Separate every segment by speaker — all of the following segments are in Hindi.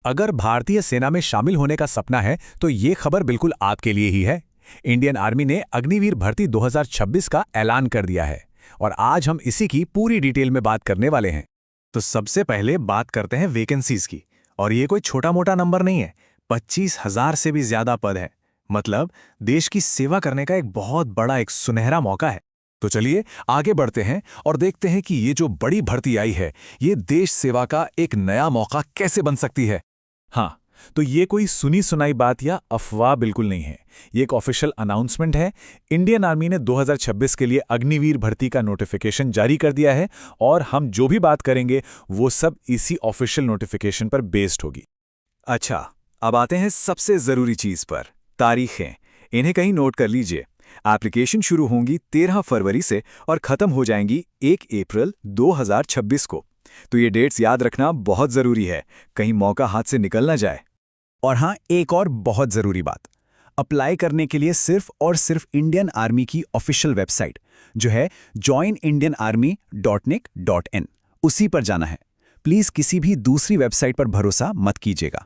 Speaker 1: अगर भारतीय सेना में शामिल होने का सपना है तो ये खबर बिल्कुल आपके लिए ही है। इंडियन आर्मी ने अग्निवीर भर्ती 2026 का ऐलान कर दिया है और आज हम इसी की पूरी डिटेल में बात करने वाले हैं।
Speaker 2: तो सबसे पहले बात करते हैं वैकेंसीज की। और ये कोई छोटा मोटा नंबर नहीं है, 25,000 से भी ज्यादा पद है। मतलब देश की सेवा करने का एक बहुत बड़ा, एक सुनहरा मौका है।
Speaker 1: तो चलिए आगे बढ़ते हैं और देखते हैं कि ये जो बड़ी भर्ती आई है, ये देश सेवा का एक नया मौका कैसे बन सकती है।
Speaker 2: हाँ, तो ये कोई सुनी सुनाई बात या अफवाह बिल्कुल नहीं है। ये एक ऑफिशियल अनाउंसमेंट है। इंडियन आर्मी ने 2026 के लिए अग्निवीर भर्ती का नोटिफिकेशन जारी कर दिया है और हम जो भी बात करेंगे वो सब इसी ऑफिशियल नोटिफिकेशन पर बेस्ड होगी।
Speaker 1: अच्छा, अब आते हैं सबसे जरूरी चीज पर, तारीखें। इन्हें कहीं नोट कर लीजिए। एप्लीकेशन शुरू होंगी 13 फरवरी से और खत्म हो जाएंगी 1 अप्रैल 2026 को। तो ये डेट्स याद रखना बहुत जरूरी है, कहीं मौका हाथ से निकल ना जाए।
Speaker 3: और हाँ, एक और बहुत ज़रूरी बात, अप्लाई करने के लिए सिर्फ और सिर्फ इंडियन आर्मी की ऑफिशियल वेबसाइट जो है joinindianarmy.nic.in, उसी पर जाना है। प्लीज़ किसी भी दूसरी वेबसाइट पर भरोसा मत कीजिएगा।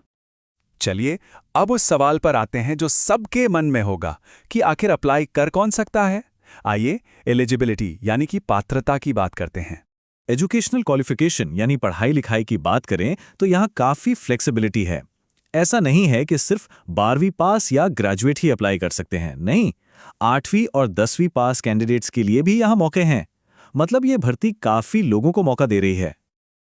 Speaker 1: चलिए अब उस सवाल पर आते हैं जो सबके मन में होगा कि आखिर अप्लाई कर कौन सकता है। आइए एलिजिबिलिटी यानी कि पात्रता की बात करते हैं।
Speaker 2: एजुकेशनल क्वालिफिकेशन यानी पढ़ाई लिखाई की बात करें तो यहाँ काफ़ी फ्लेक्सिबिलिटी है। ऐसा नहीं है कि सिर्फ 12वीं पास या ग्रेजुएट ही अप्लाई कर सकते हैं, नहीं, 8वीं और 10वीं पास कैंडिडेट्स के लिए भी यहाँ मौके हैं। मतलब ये भर्ती काफ़ी लोगों को मौका दे रही है।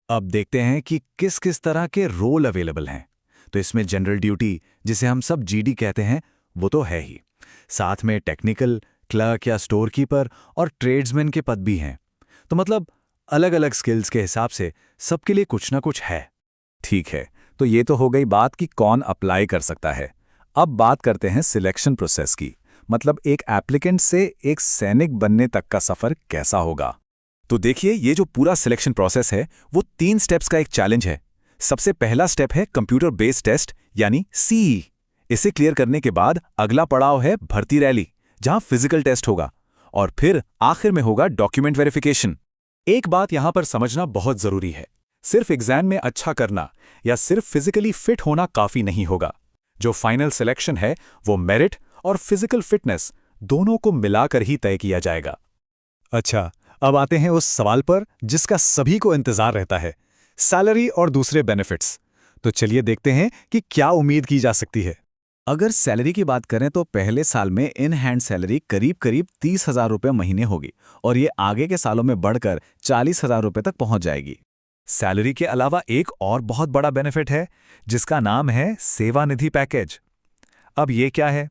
Speaker 1: अब देखते हैं कि किस किस तरह के रोल अवेलेबल हैं। तो इसमें जनरल ड्यूटी, जिसे हम सब जीडी कहते हैं, वो तो है ही। साथ में टेक्निकल, क्लर्क या स्टोर कीपर और ट्रेड्समैन के पद भी हैं। तो मतलब अलग अलग स्किल्स के हिसाब से सबके लिए कुछ ना कुछ है। ठीक है, तो ये तो हो गई बात कि कौन अप्लाई कर सकता है। अब बात करते हैं सिलेक्शन प्रोसेस की। मतलब एक एप्लीकेंट से एक सैनिक बनने तक का सफर कैसा होगा। तो देखिए, ये जो पूरा सिलेक्शन प्रोसेस है वो 3 स्टेप्स का एक चैलेंज है। सबसे पहला स्टेप है कंप्यूटर बेस्ड टेस्ट यानी सीई। इसे क्लियर करने के बाद अगला पड़ाव है भर्ती रैली, जहां फिजिकल टेस्ट होगा और फिर आखिर में होगा डॉक्यूमेंट वेरिफिकेशन। एक बात यहां पर समझना बहुत जरूरी है, सिर्फ एग्जाम में अच्छा करना या सिर्फ फिजिकली फिट होना काफी नहीं होगा। जो फाइनल सिलेक्शन है वो मेरिट और फिजिकल फिटनेस दोनों को मिलाकर ही तय किया जाएगा।
Speaker 2: अच्छा, अब आते हैं उस सवाल पर जिसका सभी को इंतजार रहता है, सैलरी और दूसरे बेनिफिट्स। तो चलिए देखते हैं कि क्या उम्मीद की जा सकती है।
Speaker 3: अगर सैलरी की बात करें तो पहले साल में इन हैंड सैलरी करीब करीब 30,000 रुपये महीने होगी और ये आगे के सालों में बढ़कर 40,000 रुपये तक पहुंच जाएगी।
Speaker 1: सैलरी के अलावा एक और बहुत बड़ा बेनिफिट है जिसका नाम है सेवानिधि पैकेज। अब ये क्या है?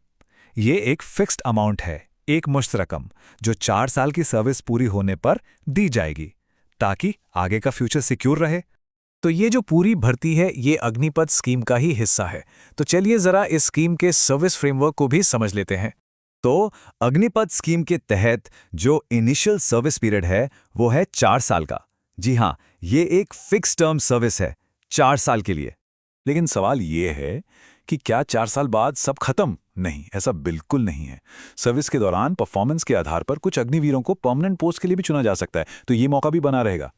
Speaker 1: ये एक फिक्स्ड अमाउंट है, एक मुश्त रकम जो 4 साल की सर्विस पूरी होने पर दी जाएगी ताकि आगे का फ्यूचर सिक्योर रहे। तो ये जो पूरी भर्ती है ये अग्निपथ स्कीम का ही हिस्सा है। तो चलिए जरा इस स्कीम के सर्विस फ्रेमवर्क को भी समझ लेते हैं। तो अग्निपथ स्कीम के तहत जो इनिशियल सर्विस पीरियड है वो है 4 साल का। जी हाँ, ये एक फिक्स टर्म सर्विस है 4 साल के लिए। लेकिन सवाल ये है कि क्या 4 साल बाद सब खत्म? नहीं, ऐसा बिल्कुल नहीं है। सर्विस के दौरान परफॉर्मेंस के आधार पर कुछ अग्निवीरों को परमानेंट पोस्ट के लिए भी चुना जा सकता है, तो ये मौका भी बना रहेगा।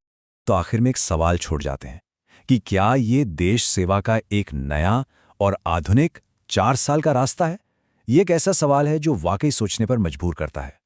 Speaker 1: तो आखिर में एक सवाल छोड़ जाते हैं कि क्या ये देश सेवा का एक नया और आधुनिक 4 साल का रास्ता है? ये एक ऐसा सवाल है जो वाकई सोचने पर मजबूर करता है।